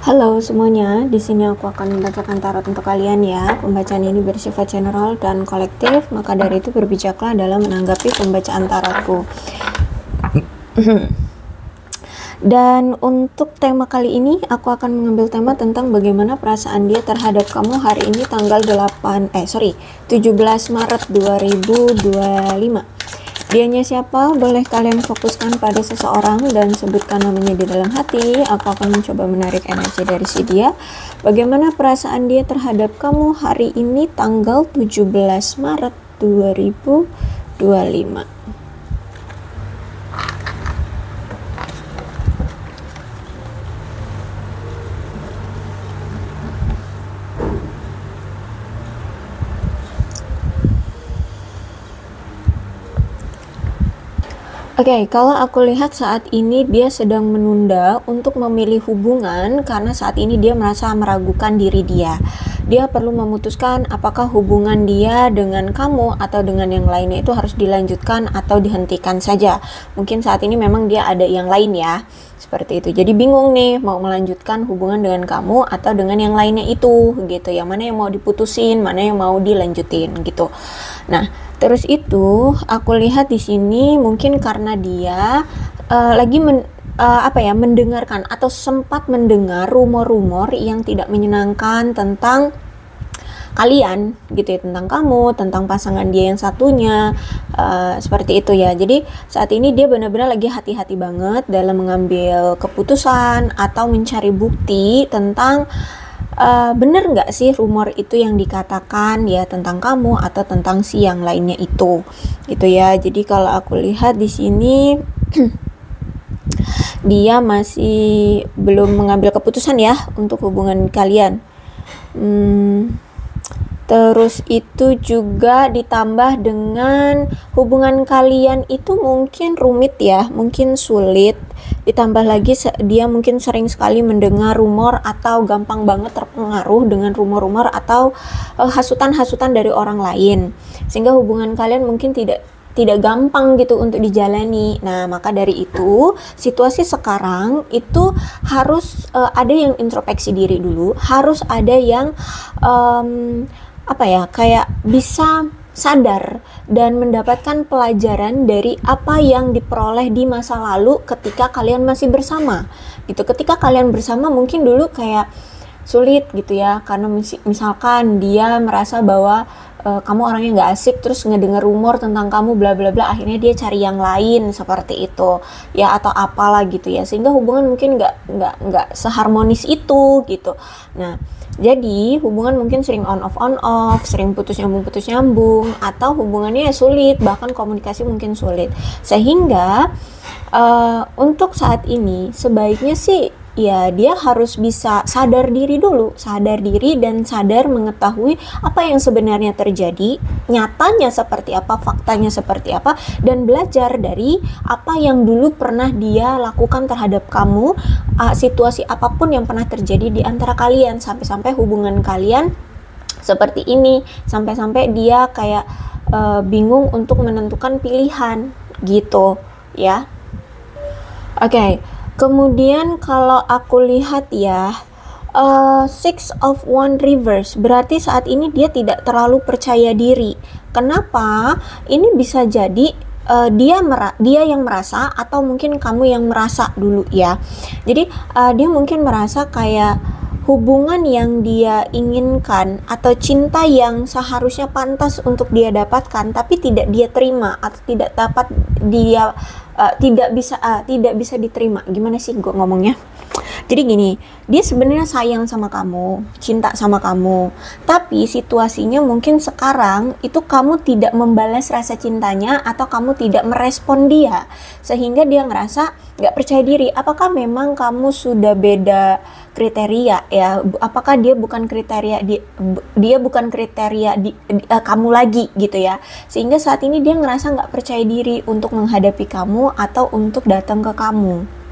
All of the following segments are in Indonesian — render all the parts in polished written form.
Halo semuanya, di sini aku akan membacakan tarot untuk kalian ya. Pembacaan ini bersifat general dan kolektif, maka dari itu berbijaklah dalam menanggapi pembacaan tarotku. Dan untuk tema kali ini, aku akan mengambil tema tentang bagaimana perasaan dia terhadap kamu hari ini tanggal 17 Maret 2025. Dianya siapa? Boleh kalian fokuskan pada seseorang dan sebutkan namanya di dalam hati. Aku akan mencoba menarik energi dari si dia. Bagaimana perasaan dia terhadap kamu hari ini tanggal 17 Maret 2025. Oke, kalau aku lihat saat ini dia sedang menunda untuk memilih hubungan karena saat ini dia merasa meragukan diri dia. Dia perlu memutuskan apakah hubungan dia dengan kamu atau dengan yang lainnya itu harus dilanjutkan atau dihentikan saja. Mungkin saat ini memang dia ada yang lain ya, seperti itu. Jadi bingung nih mau melanjutkan hubungan dengan kamu atau dengan yang lainnya itu gitu. Yang mana yang mau diputusin, mana yang mau dilanjutin gitu. Nah, terus itu aku lihat di sini mungkin karena dia lagi mendengarkan atau sempat mendengar rumor-rumor yang tidak menyenangkan tentang kalian gitu ya, tentang kamu, tentang pasangan dia yang satunya, seperti itu ya. Jadi saat ini dia benar-benar lagi hati-hati banget dalam mengambil keputusan atau mencari bukti tentang bener nggak sih rumor itu yang dikatakan ya tentang kamu atau tentang si yang lainnya itu gitu ya. Jadi kalau aku lihat di sini dia masih belum mengambil keputusan ya untuk hubungan kalian. Terus itu juga ditambah dengan hubungan kalian itu mungkin rumit ya, mungkin sulit. Ditambah lagi dia mungkin sering sekali mendengar rumor atau gampang banget terpengaruh dengan rumor-rumor atau hasutan-hasutan dari orang lain. Sehingga hubungan kalian mungkin tidak gampang gitu untuk dijalani. Nah, maka dari itu situasi sekarang itu harus ada yang introspeksi diri dulu, harus ada yang kayak bisa sadar dan mendapatkan pelajaran dari apa yang diperoleh di masa lalu ketika kalian masih bersama gitu. Ketika kalian bersama mungkin dulu kayak sulit gitu ya, karena misalkan dia merasa bahwa kamu orangnya nggak asik, terus ngedenger rumor tentang kamu bla bla bla, akhirnya dia cari yang lain seperti itu ya, atau apalah gitu ya, sehingga hubungan mungkin nggak seharmonis itu gitu. Nah, jadi hubungan mungkin sering on off, sering putus nyambung, atau hubungannya sulit, bahkan komunikasi mungkin sulit. Sehingga untuk saat ini sebaiknya sih ya dia harus bisa sadar diri dulu, sadar diri dan sadar mengetahui apa yang sebenarnya terjadi, nyatanya seperti apa, faktanya seperti apa, dan belajar dari apa yang dulu pernah dia lakukan terhadap kamu, situasi apapun yang pernah terjadi di antara kalian, sampai-sampai hubungan kalian seperti ini, sampai-sampai dia kayak bingung untuk menentukan pilihan gitu ya. Oke. Kemudian kalau aku lihat ya, Six of Wands reverse, berarti saat ini dia tidak terlalu percaya diri. Kenapa? Ini bisa jadi dia yang merasa, atau mungkin kamu yang merasa dulu ya. Jadi dia mungkin merasa kayak hubungan yang dia inginkan atau cinta yang seharusnya pantas untuk dia dapatkan tapi tidak dia terima atau tidak dapat dia tidak bisa diterima. Gimana sih gue ngomongnya? Jadi gini, dia sebenarnya sayang sama kamu, cinta sama kamu, tapi situasinya mungkin sekarang itu kamu tidak membalas rasa cintanya atau kamu tidak merespon dia, sehingga dia ngerasa nggak percaya diri. Apakah memang kamu sudah beda kriteria ya? Apakah dia bukan kriteria kamu lagi gitu ya? Sehingga saat ini dia ngerasa nggak percaya diri untuk menghadapi kamu atau untuk datang ke kamu.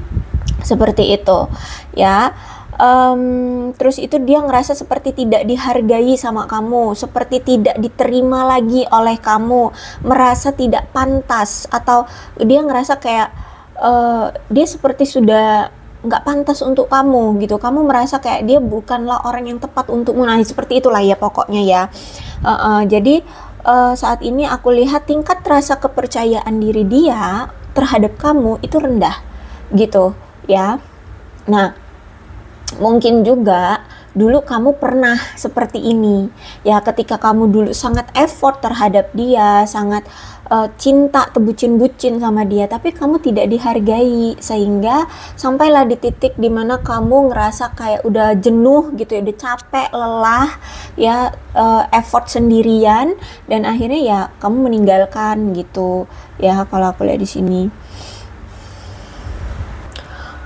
Seperti itu ya. Terus itu dia ngerasa seperti tidak dihargai sama kamu, seperti tidak diterima lagi oleh kamu, merasa tidak pantas, atau dia ngerasa kayak dia seperti sudah nggak pantas untuk kamu gitu, kamu merasa kayak dia bukanlah orang yang tepat untukmu. Nah seperti itulah ya pokoknya ya. Jadi saat ini aku lihat tingkat rasa kepercayaan diri dia terhadap kamu itu rendah gitu ya. Nah mungkin juga dulu kamu pernah seperti ini ya, ketika kamu dulu sangat effort terhadap dia, sangat cinta, bucin-bucin sama dia, tapi kamu tidak dihargai, sehingga sampailah di titik dimana kamu ngerasa kayak udah jenuh gitu ya, udah capek, lelah ya, effort sendirian, dan akhirnya ya kamu meninggalkan gitu ya, kalau aku lihat di sini.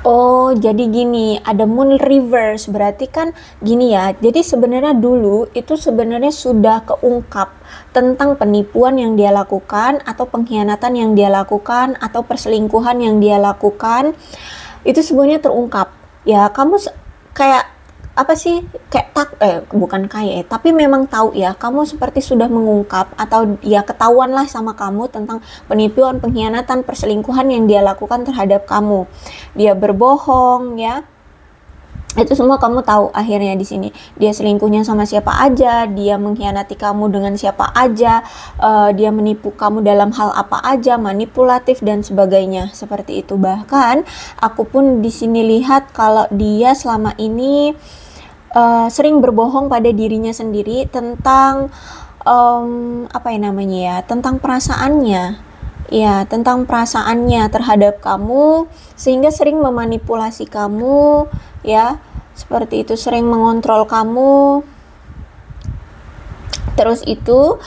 Oh, jadi gini, ada moon reverse, berarti kan gini ya. Jadi sebenarnya dulu itu sebenarnya sudah keungkap tentang penipuan yang dia lakukan, atau pengkhianatan yang dia lakukan, atau perselingkuhan yang dia lakukan. Itu sebenarnya terungkap. Ya, kamu kayak apa sih, kayak bukan kayak tapi memang tahu ya, kamu seperti sudah mengungkap, atau ya ketahuan lah sama kamu tentang penipuan, pengkhianatan, perselingkuhan yang dia lakukan terhadap kamu. Dia berbohong ya, itu semua kamu tahu. Akhirnya di sini dia selingkuhnya sama siapa aja, dia mengkhianati kamu dengan siapa aja, dia menipu kamu dalam hal apa aja, manipulatif dan sebagainya, seperti itu. Bahkan aku pun di sini lihat kalau dia selama ini sering berbohong pada dirinya sendiri tentang apa ya namanya ya, tentang perasaannya ya, tentang perasaannya terhadap kamu, sehingga sering memanipulasi kamu ya, seperti itu, sering mengontrol kamu. Terus itu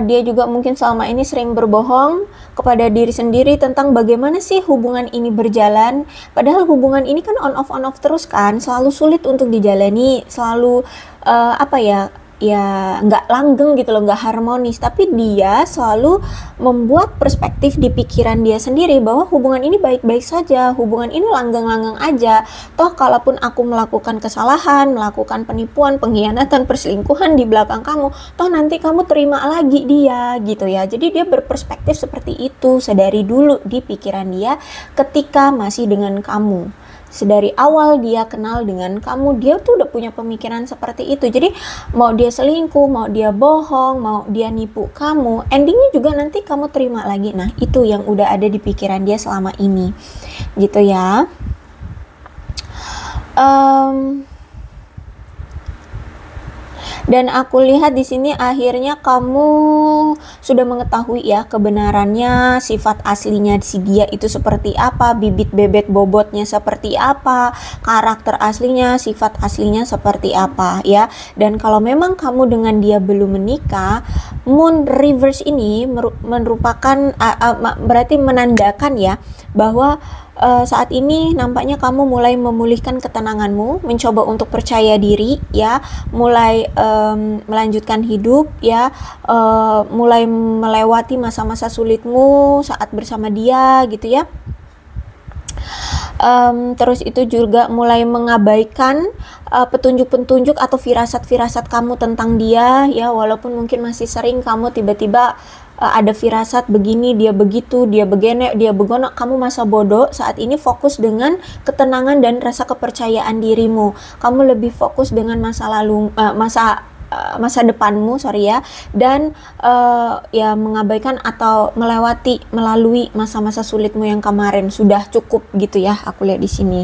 dia juga mungkin selama ini sering berbohong kepada diri sendiri tentang bagaimana sih hubungan ini berjalan. Padahal hubungan ini kan on off terus kan, selalu sulit untuk dijalani, selalu apa ya, ya nggak langgeng gitu loh, nggak harmonis. Tapi dia selalu membuat perspektif di pikiran dia sendiri bahwa hubungan ini baik-baik saja, hubungan ini langgeng-langgeng aja. Toh kalaupun aku melakukan kesalahan, melakukan penipuan, pengkhianatan, perselingkuhan di belakang kamu, toh nanti kamu terima lagi dia gitu ya. Jadi dia berperspektif seperti itu sedari dulu di pikiran dia ketika masih dengan kamu. Sedari awal dia kenal dengan kamu, dia tuh udah punya pemikiran seperti itu. Jadi mau dia selingkuh, mau dia bohong, mau dia nipu kamu, endingnya juga nanti kamu terima lagi. Nah itu yang udah ada di pikiran dia selama ini gitu ya. Dan aku lihat di sini akhirnya kamu sudah mengetahui ya kebenarannya, sifat aslinya si dia itu seperti apa, bibit bebet bobotnya seperti apa, karakter aslinya, sifat aslinya seperti apa ya. Dan kalau memang kamu dengan dia belum menikah, moon reverse ini merupakan berarti menandakan ya bahwa saat ini nampaknya kamu mulai memulihkan ketenanganmu, mencoba untuk percaya diri ya, mulai melanjutkan hidup ya, mulai melewati masa-masa sulitmu saat bersama dia gitu ya. Terus itu juga mulai mengabaikan petunjuk-petunjuk atau firasat-firasat kamu tentang dia ya, walaupun mungkin masih sering kamu tiba-tiba ada firasat begini, dia begitu, dia begene, dia begono, kamu masa bodoh. Saat ini fokus dengan ketenangan dan rasa kepercayaan dirimu. Kamu lebih fokus dengan masa lalu, masa depanmu, sorry ya, dan ya mengabaikan atau melalui masa-masa sulitmu yang kemarin. Sudah cukup gitu ya, aku lihat di sini.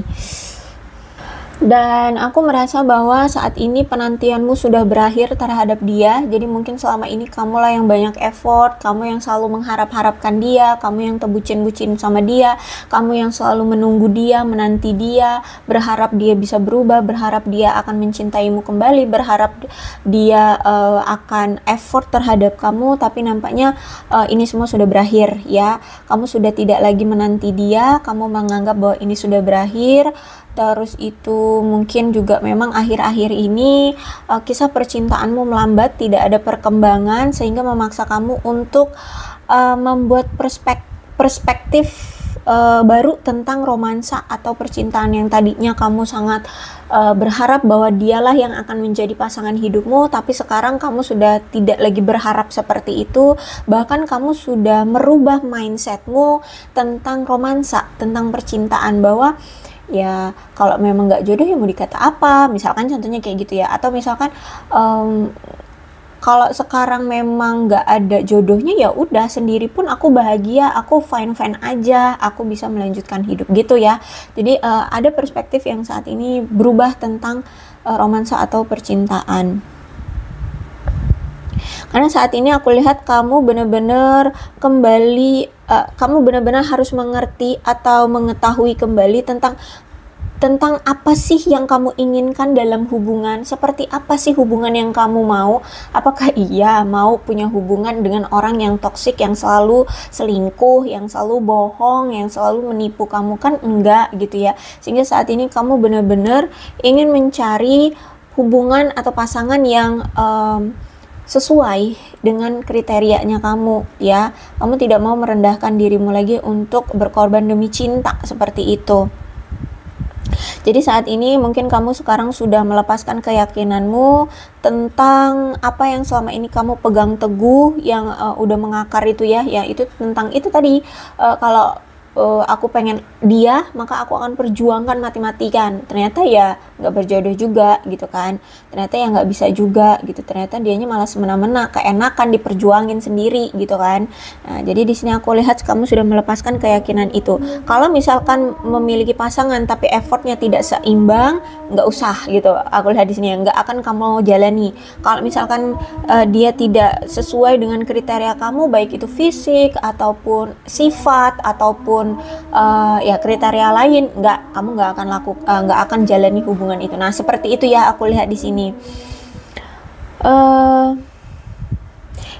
Dan aku merasa bahwa saat ini penantianmu sudah berakhir terhadap dia. Jadi mungkin selama ini kamulah yang banyak effort, kamu yang selalu mengharap-harapkan dia, kamu yang terbucin-bucin sama dia, kamu yang selalu menunggu dia, menanti dia, berharap dia bisa berubah, berharap dia akan mencintaimu kembali, berharap dia akan effort terhadap kamu. Tapi nampaknya ini semua sudah berakhir ya. Kamu sudah tidak lagi menanti dia, kamu menganggap bahwa ini sudah berakhir. Terus itu mungkin juga memang akhir-akhir ini kisah percintaanmu melambat, tidak ada perkembangan, sehingga memaksa kamu untuk membuat perspektif baru tentang romansa atau percintaan yang tadinya kamu sangat berharap bahwa dialah yang akan menjadi pasangan hidupmu, tapi sekarang kamu sudah tidak lagi berharap seperti itu. Bahkan kamu sudah merubah mindsetmu tentang romansa, tentang percintaan, bahwa ya kalau memang nggak jodoh ya mau dikata apa, misalkan contohnya kayak gitu ya. Atau misalkan kalau sekarang memang nggak ada jodohnya, ya udah sendiri pun aku bahagia, aku fine fine aja, aku bisa melanjutkan hidup gitu ya. Jadi ada perspektif yang saat ini berubah tentang romansa atau percintaan. Karena saat ini aku lihat kamu benar-benar kembali, kamu benar-benar harus mengerti atau mengetahui kembali tentang apa sih yang kamu inginkan dalam hubungan, seperti apa sih hubungan yang kamu mau. Apakah iya mau punya hubungan dengan orang yang toksik, yang selalu selingkuh, yang selalu bohong, yang selalu menipu kamu? Kan enggak gitu ya. Sehingga saat ini kamu benar-benar ingin mencari hubungan atau pasangan yang sesuai dengan kriterianya kamu ya. Kamu tidak mau merendahkan dirimu lagi untuk berkorban demi cinta seperti itu. Jadi saat ini mungkin kamu sekarang sudah melepaskan keyakinanmu tentang apa yang selama ini kamu pegang teguh, yang udah mengakar itu ya, itu tentang itu tadi, kalau aku pengen dia, maka aku akan perjuangkan mati-matikan. Ternyata ya nggak berjodoh juga gitu kan. Ternyata ya nggak bisa juga gitu. Ternyata dianya malah semena-mena, keenakan diperjuangin sendiri gitu kan. Nah, jadi di sini aku lihat kamu sudah melepaskan keyakinan itu. Kalau misalkan memiliki pasangan tapi effortnya tidak seimbang, nggak usah gitu. Aku lihat di sini ya, nggak akan kamu jalani. Kalau misalkan dia tidak sesuai dengan kriteria kamu, baik itu fisik ataupun sifat ataupun ya kriteria lain, kamu nggak akan jalani hubungan itu. Nah seperti itu ya aku lihat di sini.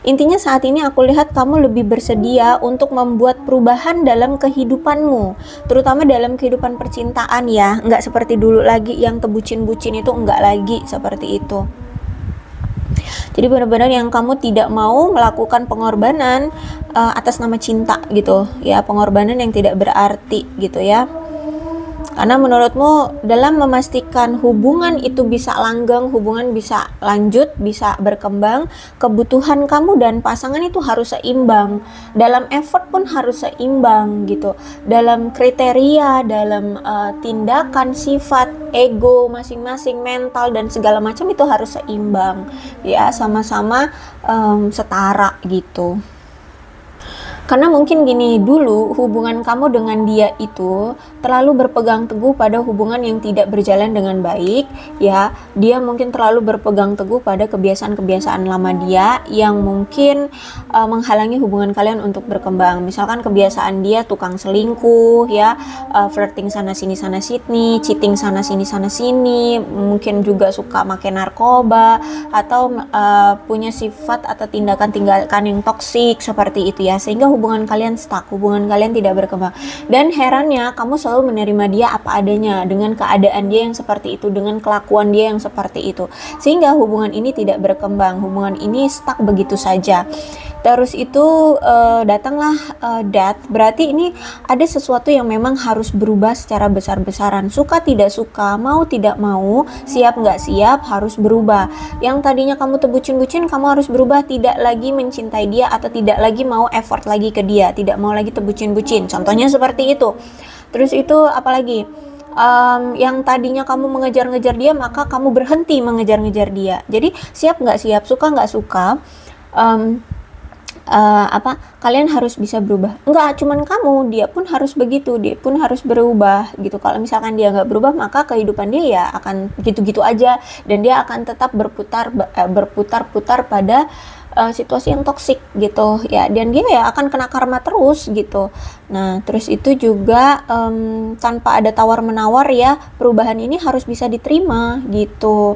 Intinya saat ini aku lihat kamu lebih bersedia untuk membuat perubahan dalam kehidupanmu, terutama dalam kehidupan percintaan ya. Nggak seperti dulu lagi yang tebucin-bucin itu, nggak lagi seperti itu. Jadi benar-benar yang kamu tidak mau melakukan pengorbanan atas nama cinta gitu ya, pengorbanan yang tidak berarti gitu ya. Karena menurutmu dalam memastikan hubungan itu bisa langgeng, hubungan bisa lanjut, bisa berkembang, kebutuhan kamu dan pasangan itu harus seimbang. Dalam effort pun harus seimbang gitu. Dalam kriteria, dalam tindakan, sifat, ego masing-masing, mental dan segala macam itu harus seimbang. Ya, sama-sama setara gitu. Karena mungkin gini, dulu hubungan kamu dengan dia itu terlalu berpegang teguh pada hubungan yang tidak berjalan dengan baik ya. Dia mungkin terlalu berpegang teguh pada kebiasaan-kebiasaan lama dia yang mungkin menghalangi hubungan kalian untuk berkembang. Misalkan kebiasaan dia tukang selingkuh ya, flirting sana sini, cheating sana sini, mungkin juga suka makan narkoba atau punya sifat atau tindakan-tindakan yang toksik seperti itu ya, sehingga hubungan kalian stuck, hubungan kalian tidak berkembang. Dan herannya kamu selalu menerima dia apa adanya, dengan keadaan dia yang seperti itu, dengan kelakuan dia yang seperti itu, sehingga hubungan ini tidak berkembang, hubungan ini stuck begitu saja. Terus itu datanglah death, berarti ini ada sesuatu yang memang harus berubah secara besar-besaran. Suka tidak suka, mau tidak mau, siap nggak siap, harus berubah. Yang tadinya kamu tebucin-bucin, kamu harus berubah, tidak lagi mencintai dia atau tidak lagi mau effort lagi ke dia, tidak mau lagi tebucin-bucin. Contohnya seperti itu. Terus itu apalagi? Yang tadinya kamu mengejar-ngejar dia, maka kamu berhenti mengejar-ngejar dia. Jadi siap nggak siap, suka nggak suka, kalian harus bisa berubah. Enggak cuman kamu, dia pun harus begitu, dia pun harus berubah gitu. Kalau misalkan dia nggak berubah, maka kehidupan dia ya akan gitu-gitu aja, dan dia akan tetap berputar-putar pada situasi yang toksik gitu ya, dan dia ya akan kena karma terus gitu. Nah terus itu juga tanpa ada tawar menawar ya, perubahan ini harus bisa diterima gitu.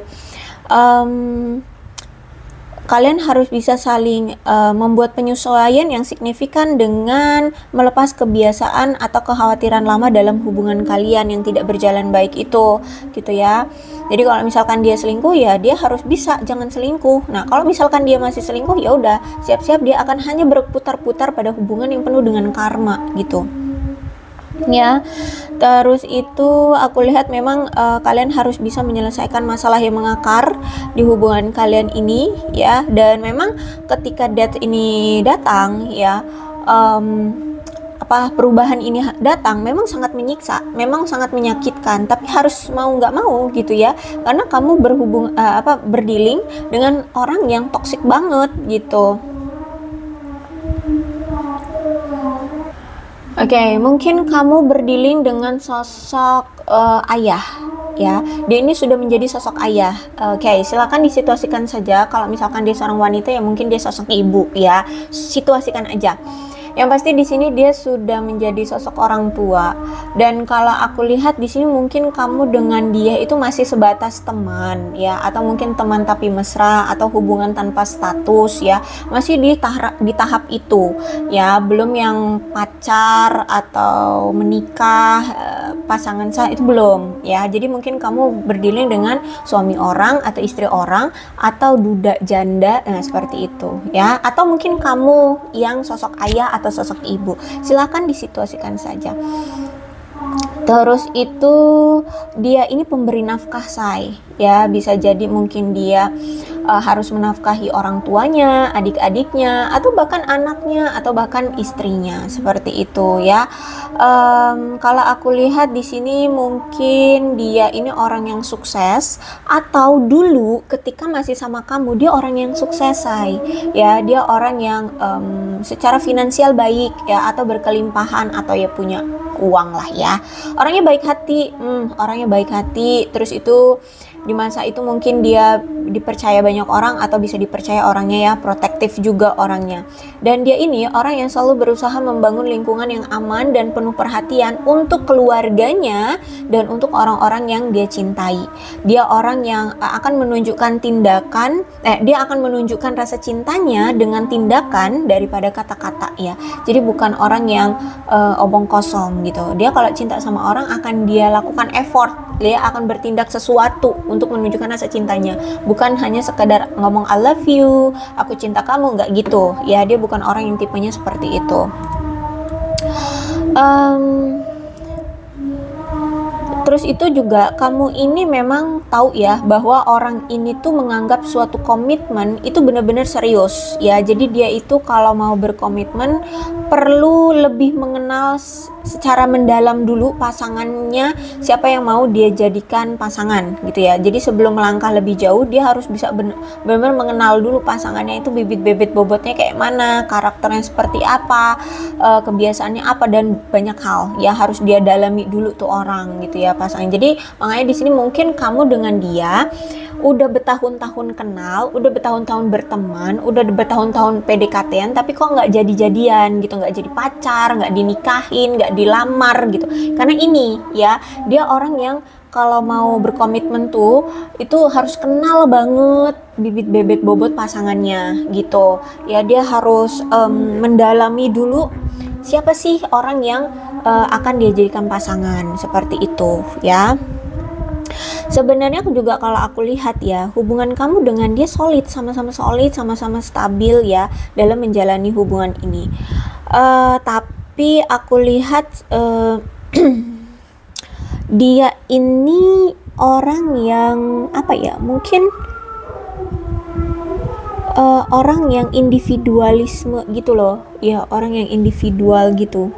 Kalian harus bisa saling membuat penyesuaian yang signifikan dengan melepas kebiasaan atau kekhawatiran lama dalam hubungan kalian yang tidak berjalan baik itu gitu ya. Jadi kalau misalkan dia selingkuh ya dia harus bisa jangan selingkuh. Nah kalau misalkan dia masih selingkuh ya udah siap-siap dia akan hanya berputar-putar pada hubungan yang penuh dengan karma gitu ya. Terus itu aku lihat memang kalian harus bisa menyelesaikan masalah yang mengakar di hubungan kalian ini ya. Dan memang ketika death ini datang ya, perubahan ini datang, memang sangat menyiksa, memang sangat menyakitkan, tapi harus mau nggak mau gitu ya, karena kamu berdealing dengan orang yang toksik banget gitu. Oke, mungkin kamu berdealing dengan sosok ayah ya. Dia ini sudah menjadi sosok ayah. Oke, silakan disituasikan saja. Kalau misalkan dia seorang wanita ya mungkin dia sosok ibu ya. Situasikan aja. Yang pasti di sini dia sudah menjadi sosok orang tua. Dan kalau aku lihat di sini mungkin kamu dengan dia itu masih sebatas teman ya, atau mungkin teman tapi mesra, atau hubungan tanpa status ya. Masih di tahap itu ya, belum yang pacar atau menikah, pasangan sah, itu belum ya. Jadi mungkin kamu berdealing dengan suami orang atau istri orang atau duda janda, seperti itu ya. Atau mungkin kamu yang sosok ayah atau sosok ibu, silakan disituasikan saja. Terus itu dia ini pemberi nafkah say ya, bisa jadi mungkin dia harus menafkahi orang tuanya, adik-adiknya, atau bahkan anaknya, atau bahkan istrinya, seperti itu ya. Kalau aku lihat di sini mungkin dia ini orang yang sukses, atau dulu ketika masih sama kamu dia orang yang sukses say ya, dia orang yang secara finansial baik ya, atau berkelimpahan, atau ya punya uang lah ya. Orangnya baik hati, terus itu di masa itu mungkin dia dipercaya banyak orang, atau bisa dipercaya orangnya ya, protektif juga orangnya. Dan dia ini orang yang selalu berusaha membangun lingkungan yang aman dan penuh perhatian untuk keluarganya dan untuk orang-orang yang dia cintai. Dia orang yang akan menunjukkan dia akan menunjukkan rasa cintanya dengan tindakan daripada kata-kata ya. Jadi bukan orang yang omong kosong gitu. Dia kalau cinta sama orang akan dia lakukan effort, dia akan bertindak sesuatu untuk menunjukkan rasa cintanya, bukan hanya sekedar ngomong I love you, aku cinta kamu, nggak gitu ya. Dia bukan orang yang tipenya seperti itu. Terus itu juga kamu ini memang tahu ya bahwa orang ini tuh menganggap suatu komitmen itu benar-benar serius ya. Jadi dia itu kalau mau berkomitmen perlu lebih mengenal secara mendalam dulu pasangannya, siapa yang mau dia jadikan pasangan gitu ya. Jadi sebelum melangkah lebih jauh dia harus bisa benar-benar mengenal dulu pasangannya itu bibit-bibit bobotnya kayak mana, karakternya seperti apa, kebiasaannya apa, dan banyak hal ya harus dia dalami dulu tuh orang gitu ya, pasangan. Jadi makanya di sini mungkin kamu dengan dia udah bertahun-tahun kenal, udah bertahun-tahun berteman, udah bertahun-tahun PDKT-an, tapi kok nggak jadi-jadian gitu, nggak jadi pacar, nggak dinikahin, nggak dilamar gitu. Karena ini ya, dia orang yang kalau mau berkomitmen tuh itu harus kenal banget bibit-bebet bobot pasangannya gitu ya. Dia harus mendalami dulu siapa sih orang yang akan dia jadikan pasangan, seperti itu ya. Sebenarnya juga kalau aku lihat ya, hubungan kamu dengan dia sama-sama solid, sama-sama stabil ya dalam menjalani hubungan ini. Tapi aku lihat dia ini orang yang apa ya, mungkin orang yang individualisme gitu loh ya, orang yang individual gitu.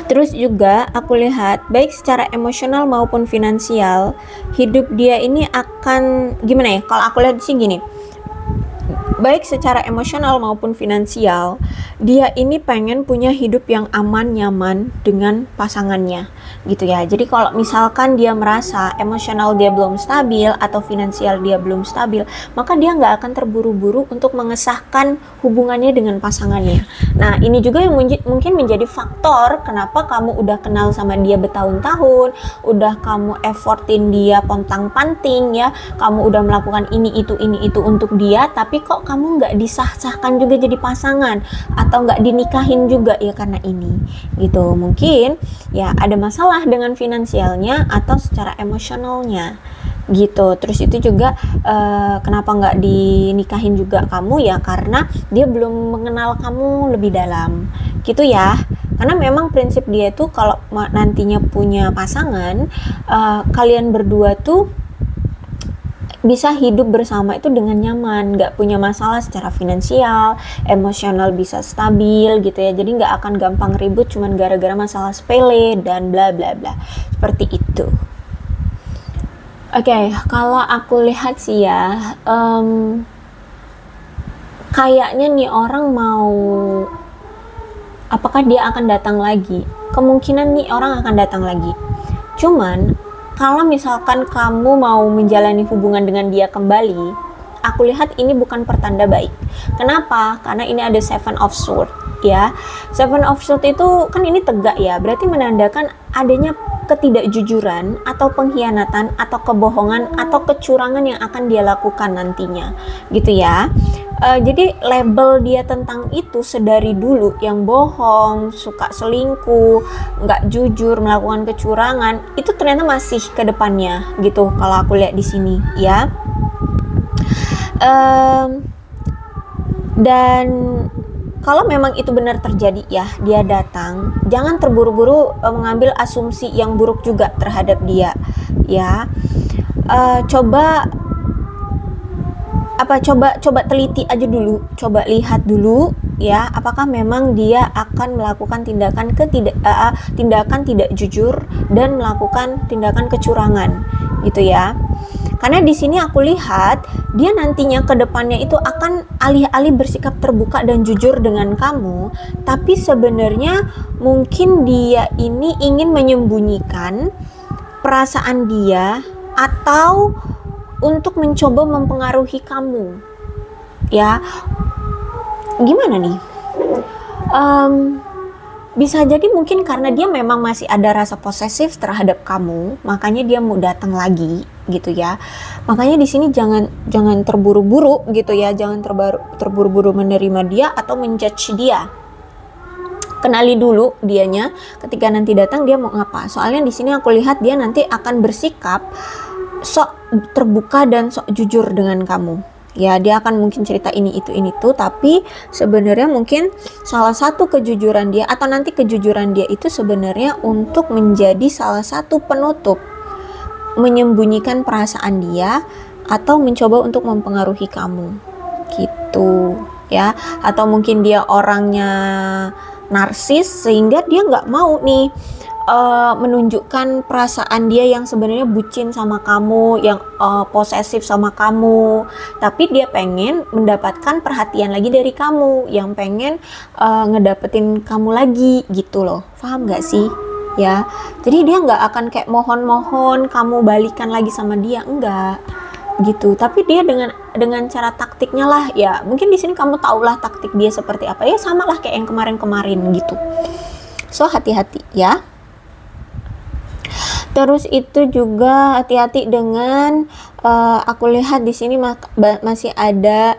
Terus juga aku lihat baik secara emosional maupun finansial, hidup dia ini akan gimana ya, kalau aku lihat sih gini, baik secara emosional maupun finansial, dia ini pengen punya hidup yang aman, nyaman dengan pasangannya gitu ya. Jadi kalau misalkan dia merasa emosional dia belum stabil atau finansial dia belum stabil, maka dia nggak akan terburu-buru untuk mengesahkan hubungannya dengan pasangannya. Nah ini juga yang mungkin menjadi faktor kenapa kamu udah kenal sama dia bertahun-tahun, udah kamu effortin dia pontang-panting ya, kamu udah melakukan ini itu untuk dia, tapi kok kamu nggak disah-sahkan juga jadi pasangan atau nggak dinikahin juga ya, karena ini gitu. Mungkin ya ada masalah dengan finansialnya atau secara emosionalnya gitu. Terus itu juga kenapa nggak dinikahin juga kamu ya, karena dia belum mengenal kamu lebih dalam gitu ya. Karena memang prinsip dia tuh kalau nantinya punya pasangan, kalian berdua tuh bisa hidup bersama itu dengan nyaman, nggak punya masalah secara finansial, emosional bisa stabil gitu ya. Jadi nggak akan gampang ribut cuman gara-gara masalah sepele dan bla bla bla. Seperti itu. Oke, kalau aku lihat sih ya, kayaknya nih orang mau, apakah dia akan datang lagi? Kemungkinan nih orang akan datang lagi. Cuman kalau misalkan kamu mau menjalani hubungan dengan dia kembali, aku lihat ini bukan pertanda baik. Kenapa? Karena ini ada Seven of Swords ya. Seven of Swords itu kan ini tegak ya, berarti menandakan adanya ketidakjujuran atau pengkhianatan atau kebohongan atau kecurangan yang akan dia lakukan nantinya gitu ya. Jadi label dia tentang itu sedari dulu, yang bohong, suka selingkuh, nggak jujur, melakukan kecurangan, itu ternyata masih ke depannya gitu kalau aku lihat di sini ya. Dan kalau memang itu benar terjadi ya, dia datang, jangan terburu-buru mengambil asumsi yang buruk juga terhadap dia ya. Coba teliti aja dulu, coba lihat dulu ya, apakah memang dia akan melakukan tindakan tidak jujur dan melakukan tindakan kecurangan gitu ya. Karena di sini aku lihat dia nantinya ke depannya itu akan alih-alih bersikap terbuka dan jujur dengan kamu, tapi sebenarnya mungkin dia ini ingin menyembunyikan perasaan dia atau untuk mencoba mempengaruhi kamu ya. Gimana nih, bisa jadi mungkin karena dia memang masih ada rasa posesif terhadap kamu, makanya dia mau datang lagi gitu ya. Makanya di sini jangan terburu-buru gitu ya, jangan terburu-buru menerima dia atau menjudge dia. Kenali dulu dianya, ketika nanti datang dia mau ngapa. Soalnya di sini aku lihat dia nanti akan bersikap sok terbuka dan sok jujur dengan kamu ya. Dia akan mungkin cerita ini itu, tapi sebenarnya mungkin salah satu kejujuran dia atau nanti kejujuran dia itu sebenarnya untuk menjadi salah satu penutup, menyembunyikan perasaan dia atau mencoba untuk mempengaruhi kamu gitu ya. Atau mungkin dia orangnya narsis sehingga dia nggak mau nih menunjukkan perasaan dia yang sebenarnya bucin sama kamu, yang posesif sama kamu, tapi dia pengen mendapatkan perhatian lagi dari kamu, yang pengen ngedapetin kamu lagi gitu loh. Paham gak sih ya? Jadi dia nggak akan kayak mohon-mohon kamu balikan lagi sama dia, enggak gitu. Tapi dia dengan cara taktiknya lah ya. Mungkin di sini kamu tahulah taktik dia seperti apa ya, sama lah kayak yang kemarin-kemarin gitu. So hati-hati ya. Terus itu juga hati-hati dengan aku lihat di sini masih ada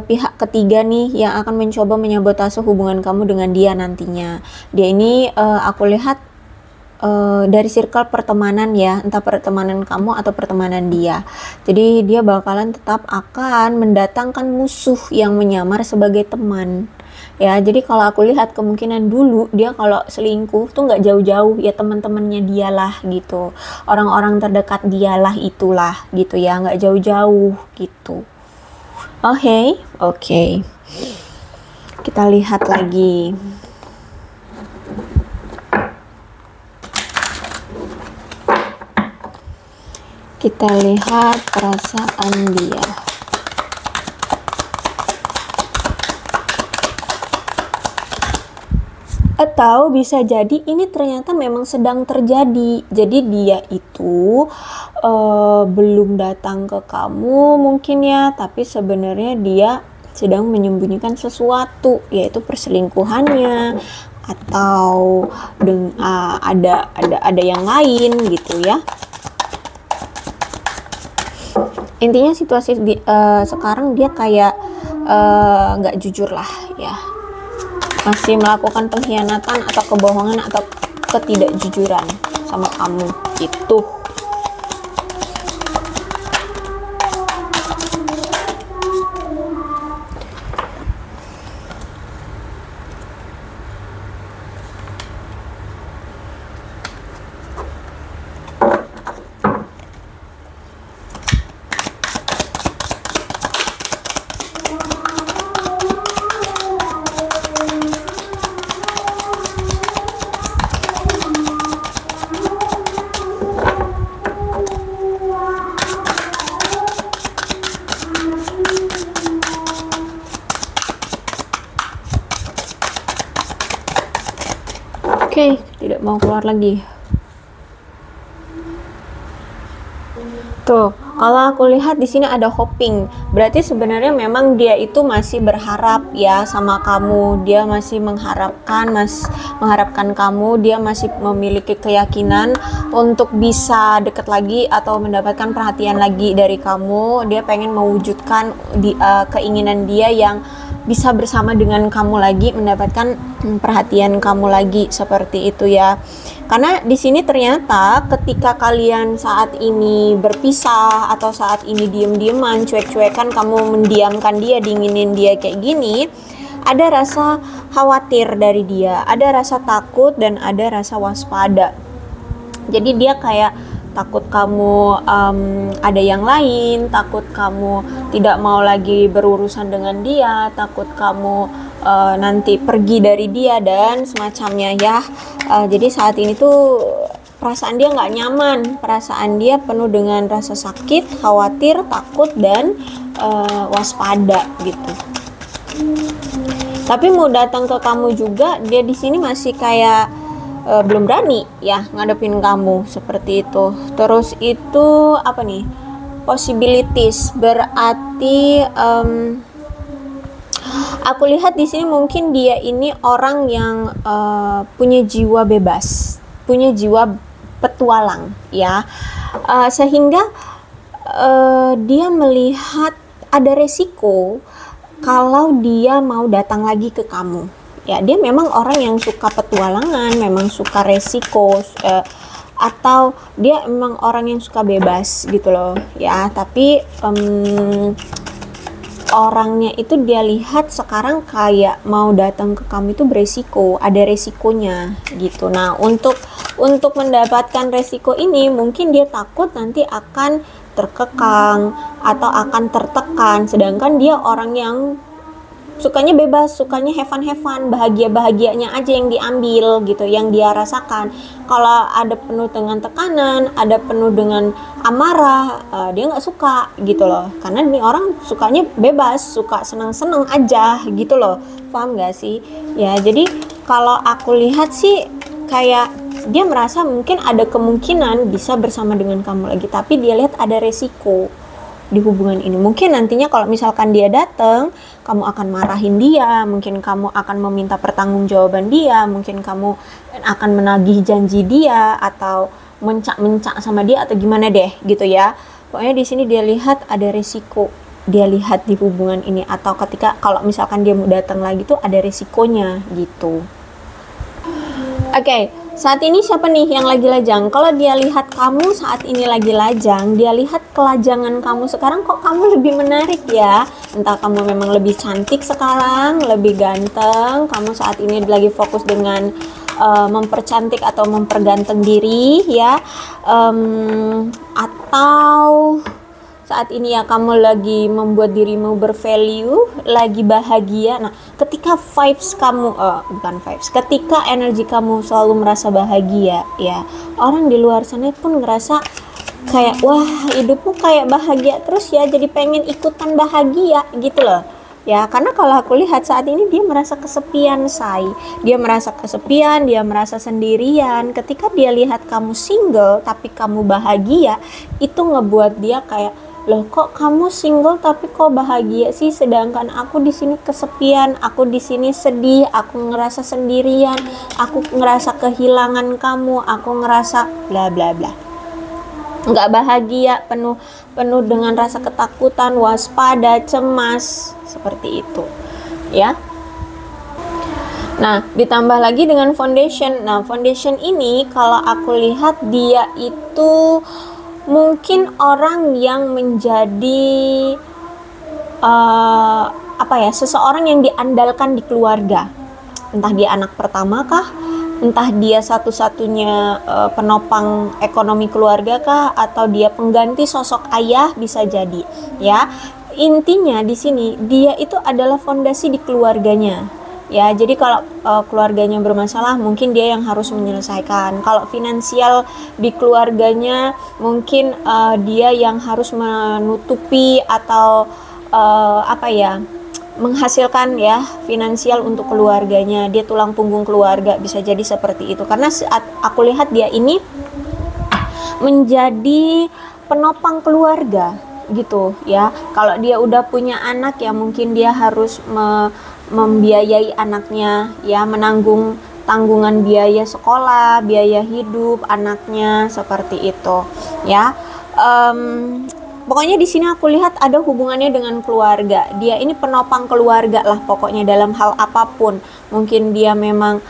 pihak ketiga nih yang akan mencoba menyabotase hubungan kamu dengan dia nantinya. Dia ini aku lihat dari circle pertemanan ya, entah pertemanan kamu atau pertemanan dia. Jadi dia bakalan tetap akan mendatangkan musuh yang menyamar sebagai teman. Ya, jadi kalau aku lihat kemungkinan dulu dia kalau selingkuh tuh nggak jauh-jauh ya, teman-temannya dialah gitu, orang-orang terdekat dialah itulah gitu ya, nggak jauh-jauh gitu. Oke. Kita lihat lagi. Kita lihat perasaan dia. Atau bisa jadi ini ternyata memang sedang terjadi. Jadi dia itu belum datang ke kamu mungkin ya, tapi sebenarnya dia sedang menyembunyikan sesuatu, yaitu perselingkuhannya atau ada yang lain gitu ya. Intinya situasi sekarang dia kayak nggak jujur lah ya, masih melakukan pengkhianatan atau kebohongan atau ketidakjujuran sama kamu gitu. Oke, tidak mau keluar lagi. Tuh, kalau aku lihat di sini ada hoping. Berarti sebenarnya memang dia itu masih berharap ya sama kamu. Dia masih mengharapkan kamu, dia masih memiliki keyakinan untuk bisa deket lagi atau mendapatkan perhatian lagi dari kamu. Dia pengen mewujudkan keinginan dia yang bisa bersama dengan kamu lagi, mendapatkan perhatian kamu lagi, seperti itu ya. Karena di sini ternyata ketika kalian saat ini berpisah atau saat ini diem-dieman, cuek-cuekan, kamu mendiamkan dia, dinginin dia kayak gini, ada rasa khawatir dari dia, ada rasa takut dan ada rasa waspada. Jadi dia kayak takut kamu ada yang lain, takut kamu tidak mau lagi berurusan dengan dia, takut kamu nanti pergi dari dia dan semacamnya ya. Jadi saat ini tuh perasaan dia nggak nyaman, perasaan dia penuh dengan rasa sakit, khawatir, takut dan waspada gitu. Tapi mau datang ke kamu juga, dia di sini masih kayak belum berani ya ngadepin kamu, seperti itu. Terus itu apa nih, possibilities, berarti aku lihat di sini mungkin dia ini orang yang punya jiwa bebas, punya jiwa petualang ya, sehingga dia melihat ada resiko kalau dia mau datang lagi ke kamu. Ya, dia memang orang yang suka petualangan, memang suka resiko, atau dia memang orang yang suka bebas gitu loh ya. Tapi orangnya itu dia lihat sekarang kayak mau datang ke kamu itu beresiko, ada resikonya gitu. Nah, untuk mendapatkan resiko ini mungkin dia takut nanti akan terkekang atau akan tertekan, sedangkan dia orang yang sukanya bebas, sukanya have fun, bahagianya aja yang diambil gitu, yang dia rasakan. Kalau ada penuh dengan tekanan, ada penuh dengan amarah, dia nggak suka gitu loh. Karena ini orang sukanya bebas, suka senang-senang aja gitu loh. Paham nggak sih? Ya, jadi kalau aku lihat sih kayak dia merasa mungkin ada kemungkinan bisa bersama dengan kamu lagi, tapi dia lihat ada resiko di hubungan ini. Mungkin nantinya kalau misalkan dia datang, kamu akan marahin dia, mungkin kamu akan meminta pertanggungjawaban dia, mungkin kamu akan menagih janji dia atau mencak-mencak sama dia atau gimana deh gitu ya. Pokoknya di sini dia lihat ada resiko, dia lihat di hubungan ini, atau ketika kalau misalkan dia mau datang lagi tuh ada resikonya gitu. Oke, saat ini siapa nih yang lagi lajang? Kalau dia lihat kamu saat ini lagi lajang, dia lihat kelajangan kamu sekarang, kok kamu lebih menarik ya. Entah kamu memang lebih cantik sekarang, lebih ganteng, kamu saat ini lagi fokus dengan mempercantik atau memperganteng diri ya, atau saat ini ya kamu lagi membuat dirimu bervalue, lagi bahagia. Nah, ketika vibes kamu, ketika energi kamu selalu merasa bahagia ya, orang di luar sana pun ngerasa kayak, wah hidupmu kayak bahagia terus ya, jadi pengen ikutan bahagia gitu loh ya. Karena kalau aku lihat saat ini dia merasa kesepian, dia merasa kesepian, dia merasa sendirian. Ketika dia lihat kamu single tapi kamu bahagia, itu ngebuat dia kayak, loh kok kamu single tapi kok bahagia sih, sedangkan aku di sini kesepian, aku di sini sedih, aku ngerasa sendirian, aku ngerasa kehilangan kamu, aku ngerasa bla bla bla, nggak bahagia, penuh dengan rasa ketakutan, waspada, cemas, seperti itu ya. Nah, ditambah lagi dengan foundation. Nah, foundation ini kalau aku lihat dia itu mungkin orang yang menjadi seseorang yang diandalkan di keluarga. Entah dia anak pertama kah, entah dia satu-satunya penopang ekonomi keluarga kah, atau dia pengganti sosok ayah, bisa jadi ya. Intinya di sini dia itu adalah fondasi di keluarganya. Ya, jadi kalau keluarganya bermasalah, mungkin dia yang harus menyelesaikan. Kalau finansial di keluarganya, mungkin dia yang harus menutupi atau menghasilkan ya finansial untuk keluarganya, dia tulang punggung keluarga, bisa jadi seperti itu. Karena saat aku lihat dia ini menjadi penopang keluarga gitu ya. Kalau dia udah punya anak ya mungkin dia harus membiayai anaknya ya, menanggung tanggungan biaya sekolah, biaya hidup anaknya, seperti itu ya. Pokoknya di sini aku lihat ada hubungannya dengan keluarga. Dia ini penopang keluarga lah pokoknya dalam hal apapun. Mungkin dia memang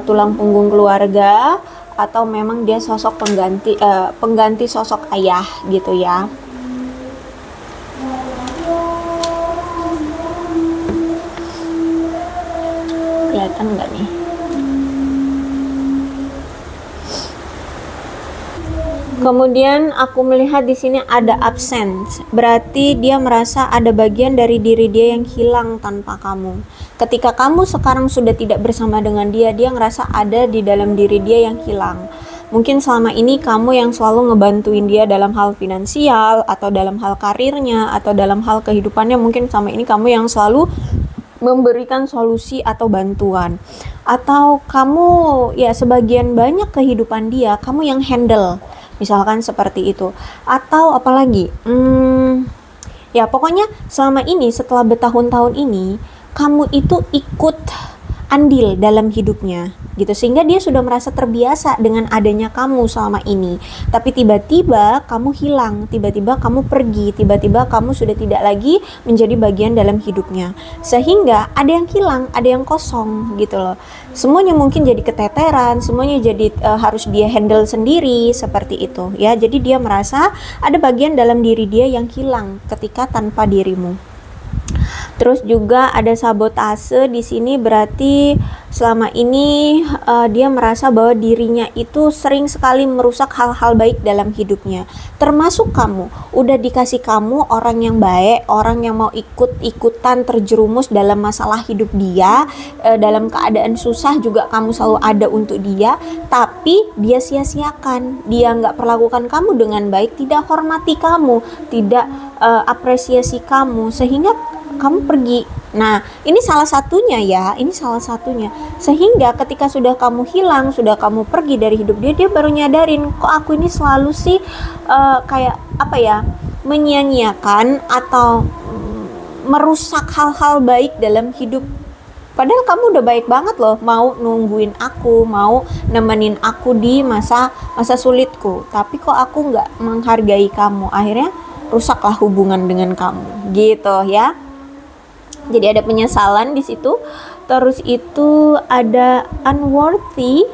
tulang punggung keluarga, atau memang dia sosok pengganti sosok ayah gitu ya. Kelihatan nggak nih? Kemudian aku melihat di sini ada absence, berarti dia merasa ada bagian dari diri dia yang hilang tanpa kamu. Ketika kamu sekarang sudah tidak bersama dengan dia, dia ngerasa ada di dalam diri dia yang hilang. Mungkin selama ini kamu yang selalu ngebantuin dia dalam hal finansial, atau dalam hal karirnya, atau dalam hal kehidupannya. Mungkin selama ini kamu yang selalu memberikan solusi atau bantuan, atau kamu ya sebagian banyak kehidupan dia kamu yang handle, misalkan seperti itu. Atau apalagi ya pokoknya selama ini, setelah bertahun-tahun ini, kamu itu ikut andil dalam hidupnya gitu, sehingga dia sudah merasa terbiasa dengan adanya kamu selama ini. Tapi tiba-tiba kamu hilang, tiba-tiba kamu pergi, tiba-tiba kamu sudah tidak lagi menjadi bagian dalam hidupnya, sehingga ada yang hilang, ada yang kosong gitu loh. Semuanya mungkin jadi keteteran, semuanya jadi harus dia handle sendiri, seperti itu ya. Jadi dia merasa ada bagian dalam diri dia yang hilang ketika tanpa dirimu. Terus juga ada sabotase di sini, berarti selama ini dia merasa bahwa dirinya itu sering sekali merusak hal-hal baik dalam hidupnya. Termasuk kamu, udah dikasih kamu orang yang baik, orang yang mau ikut-ikutan terjerumus dalam masalah hidup dia, dalam keadaan susah juga kamu selalu ada untuk dia, tapi dia sia-siakan, dia nggak perlakukan kamu dengan baik, tidak hormati kamu, tidak apresiasi kamu, sehingga kamu pergi. Nah, ini salah satunya ya, ini salah satunya. Sehingga ketika sudah kamu hilang, sudah kamu pergi dari hidup dia, dia baru nyadarin, kok aku ini selalu sih kayak apa ya, menyia-nyiakan atau merusak hal-hal baik dalam hidup. Padahal kamu udah baik banget loh, mau nungguin aku, mau nemenin aku di masa sulitku. Tapi kok aku nggak menghargai kamu, akhirnya rusaklah hubungan dengan kamu, gitu ya. Jadi ada penyesalan di situ. Terus itu ada unworthy.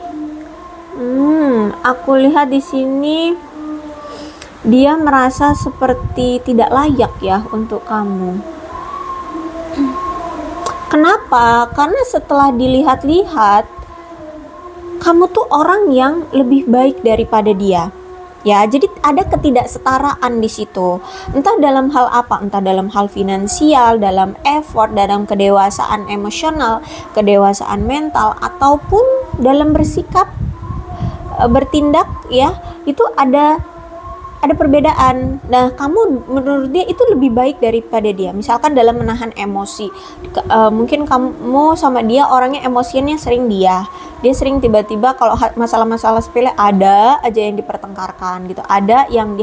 Aku lihat di sini dia merasa seperti tidak layak ya untuk kamu. Kenapa? Karena setelah dilihat-lihat, kamu tuh orang yang lebih baik daripada dia. Ya, jadi ada ketidaksetaraan di situ. Entah dalam hal apa, entah dalam hal finansial, dalam effort, dalam kedewasaan emosional, kedewasaan mental, ataupun dalam bersikap, bertindak ya, itu ada perbedaan. Nah, kamu menurut dia itu lebih baik daripada dia. Misalkan dalam menahan emosi, mungkin kamu sama dia orangnya emosinya sering dia sering tiba-tiba kalau masalah-masalah sepele ada aja yang dipertengkarkan gitu, ada yang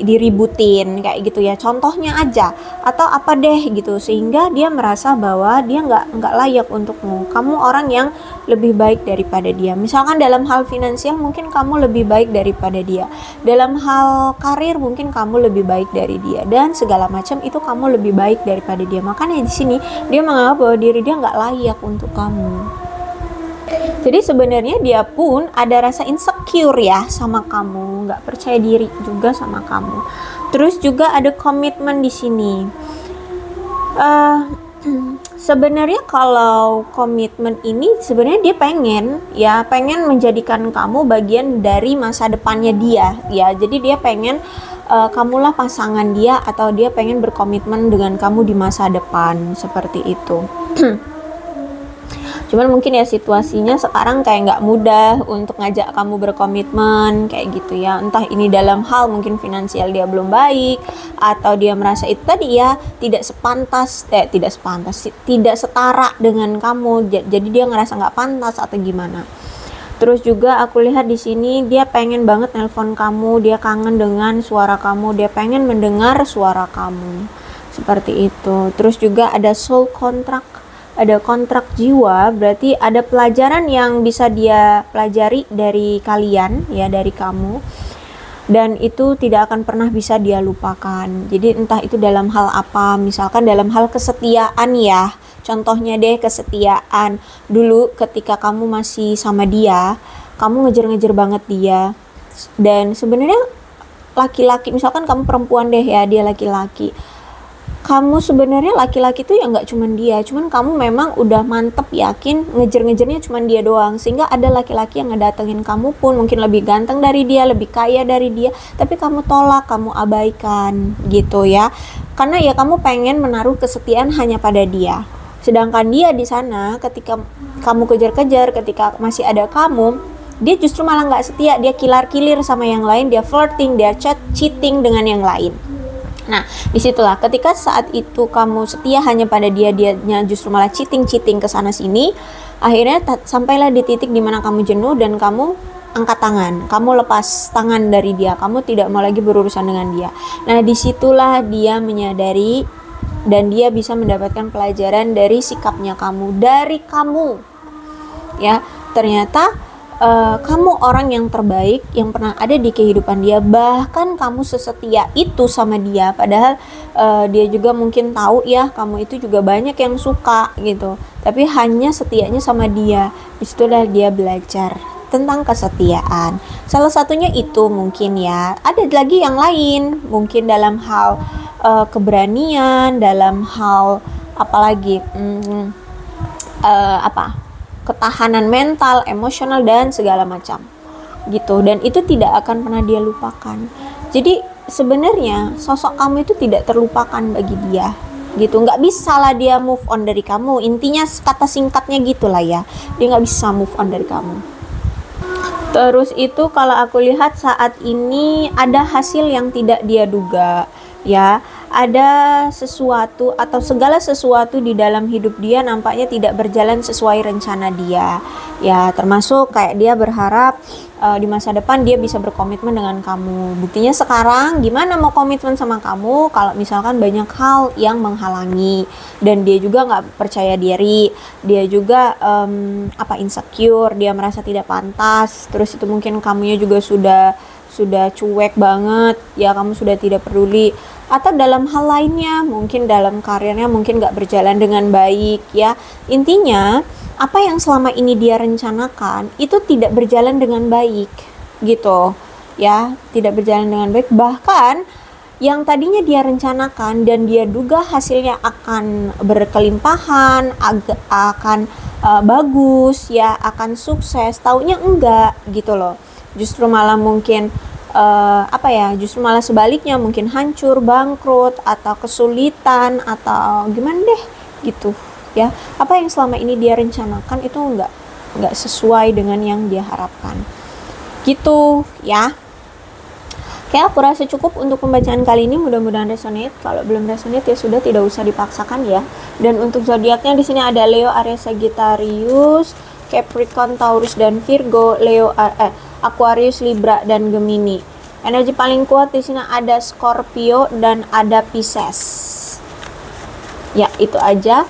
diributin kayak gitu ya, contohnya aja, atau apa deh gitu, sehingga dia merasa bahwa dia nggak layak untukmu. Kamu orang yang lebih baik daripada dia. Misalkan dalam hal finansial mungkin kamu lebih baik daripada dia, dalam hal karir mungkin kamu lebih baik dari dia, dan segala macam itu kamu lebih baik daripada dia. Makanya di sini dia menganggap bahwa diri dia nggak layak untuk kamu. Jadi sebenarnya dia pun ada rasa insecure ya sama kamu, nggak percaya diri juga sama kamu. Terus juga ada komitmen di sini. Sebenarnya kalau komitmen ini sebenarnya dia pengen menjadikan kamu bagian dari masa depannya dia ya. Jadi dia pengen kamulah pasangan dia, atau dia pengen berkomitmen dengan kamu di masa depan, seperti itu. Cuman mungkin ya situasinya sekarang kayak nggak mudah untuk ngajak kamu berkomitmen kayak gitu ya. Entah ini dalam hal mungkin finansial dia belum baik, atau dia merasa itu tadi ya tidak setara dengan kamu. Jadi dia ngerasa nggak pantas atau gimana. Terus juga aku lihat di sini dia pengen banget nelpon kamu, dia kangen dengan suara kamu, dia pengen mendengar suara kamu. Seperti itu. Terus juga ada soul contract. Ada kontrak jiwa, berarti ada pelajaran yang bisa dia pelajari dari kalian ya, dari kamu, dan itu tidak akan pernah bisa dia lupakan. Jadi entah itu dalam hal apa, misalkan dalam hal kesetiaan ya, contohnya deh kesetiaan. Dulu ketika kamu masih sama dia, kamu ngejar-ngejar banget dia, dan sebenarnya laki-laki, misalkan kamu perempuan deh ya, dia laki-laki, kamu sebenarnya laki-laki tuh ya nggak cuman dia, cuman kamu memang udah mantep yakin ngejar-ngejarnya cuman dia doang, sehingga ada laki-laki yang ngedatengin kamu pun mungkin lebih ganteng dari dia, lebih kaya dari dia, tapi kamu tolak, kamu abaikan gitu ya, karena ya kamu pengen menaruh kesetiaan hanya pada dia. Sedangkan dia di sana ketika kamu kejar-kejar, ketika masih ada kamu, dia justru malah nggak setia, dia kilar-kilir sama yang lain, dia flirting, dia cheating dengan yang lain. Nah, disitulah ketika saat itu kamu setia hanya pada dia, dianya justru malah cheating ke sana sini, akhirnya sampailah di titik dimana kamu jenuh dan kamu angkat tangan, kamu lepas tangan dari dia, kamu tidak mau lagi berurusan dengan dia. Nah, disitulah dia menyadari dan dia bisa mendapatkan pelajaran dari sikapnya kamu, dari kamu ya, ternyata kamu orang yang terbaik yang pernah ada di kehidupan dia, bahkan kamu sesetia itu sama dia, padahal dia juga mungkin tahu ya kamu itu juga banyak yang suka gitu, tapi hanya setianya sama dia. Disitulah dia belajar tentang kesetiaan. Salah satunya itu mungkin ya, ada lagi yang lain mungkin dalam hal keberanian, dalam hal apalagi ketahanan mental, emosional, dan segala macam gitu, dan itu tidak akan pernah dia lupakan. Jadi sebenarnya sosok kamu itu tidak terlupakan bagi dia gitu, nggak bisa lah dia move on dari kamu, intinya kata singkatnya gitulah ya, dia nggak bisa move on dari kamu. Terus itu kalau aku lihat saat ini ada hasil yang tidak dia duga ya, ada sesuatu atau segala sesuatu di dalam hidup dia nampaknya tidak berjalan sesuai rencana dia ya, termasuk kayak dia berharap di masa depan dia bisa berkomitmen dengan kamu. Buktinya sekarang gimana mau komitmen sama kamu kalau misalkan banyak hal yang menghalangi, dan dia juga nggak percaya diri, dia juga insecure, dia merasa tidak pantas. Terus itu mungkin kamunya juga sudah cuek banget ya, kamu sudah tidak peduli, atau dalam hal lainnya mungkin dalam karirnya mungkin gak berjalan dengan baik ya. Intinya apa yang selama ini dia rencanakan itu tidak berjalan dengan baik gitu ya, tidak berjalan dengan baik. Bahkan yang tadinya dia rencanakan dan dia duga hasilnya akan berkelimpahan, akan bagus ya, akan sukses, taunya enggak gitu loh. Justru malah mungkin justru malah sebaliknya, mungkin hancur, bangkrut, atau kesulitan, atau gimana deh gitu ya. Apa yang selama ini dia rencanakan itu nggak sesuai dengan yang dia harapkan gitu ya. Oke, aku rasa cukup untuk pembacaan kali ini, mudah-mudahan resonate. Kalau belum resonate ya sudah, tidak usah dipaksakan ya. Dan untuk zodiaknya di sini ada Leo, Aries, Sagittarius, Capricorn, Taurus, dan Virgo. Aquarius, Libra, dan Gemini. Energi paling kuat di sini ada Scorpio dan ada Pisces. Ya, itu aja.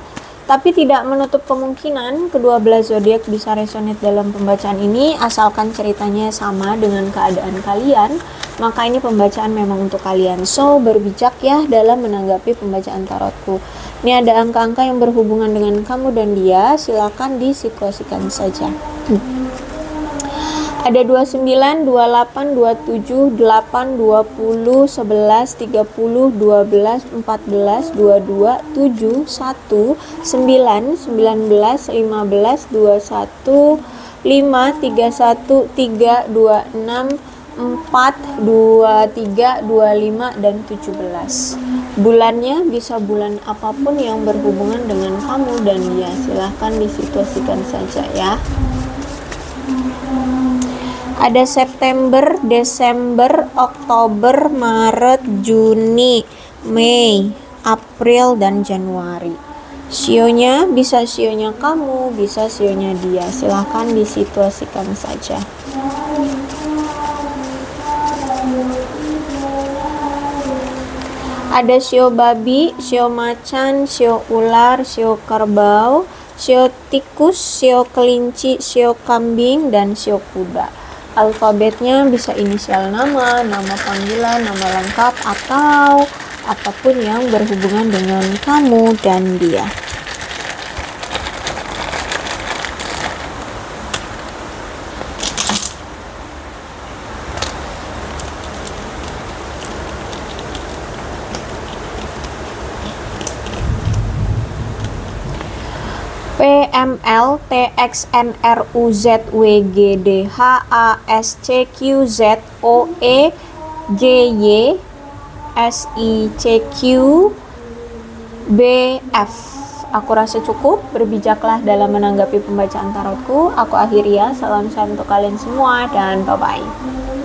Tapi tidak menutup kemungkinan kedua belah zodiak bisa resonate dalam pembacaan ini, asalkan ceritanya sama dengan keadaan kalian. Maka ini pembacaan memang untuk kalian. So, berbijak ya dalam menanggapi pembacaan tarotku. Ini ada angka-angka yang berhubungan dengan kamu dan dia, silakan disituasikan saja. Ada 29, 28, 27, 8, 20, 11, 30, 12, 14, 22, 7, 1, 9, 19, 15, 21, 5, 31, 3, 26, 4, 23, 25, dan 17. Bulannya bisa bulan apapun yang berhubungan dengan kamu dan dia. Silahkan disituasikan saja ya. Ada September, Desember, Oktober, Maret, Juni, Mei, April, dan Januari. Sionya bisa sionya kamu, bisa sionya dia. Silahkan disituasikan saja. Ada sio babi, sio macan, sio ular, sio kerbau, sio tikus, sio kelinci, sio kambing, dan sio kuda. Alfabetnya bisa inisial nama, nama panggilan, nama lengkap, atau apapun yang berhubungan dengan kamu dan dia. PML, TXNRUZ, WGD, HASCQ, ZOE, GY, SICQ, BF. Aku rasa cukup. Berbijaklah dalam menanggapi pembacaan tarotku. Aku akhiri ya. Salam sehat untuk kalian semua dan bye-bye.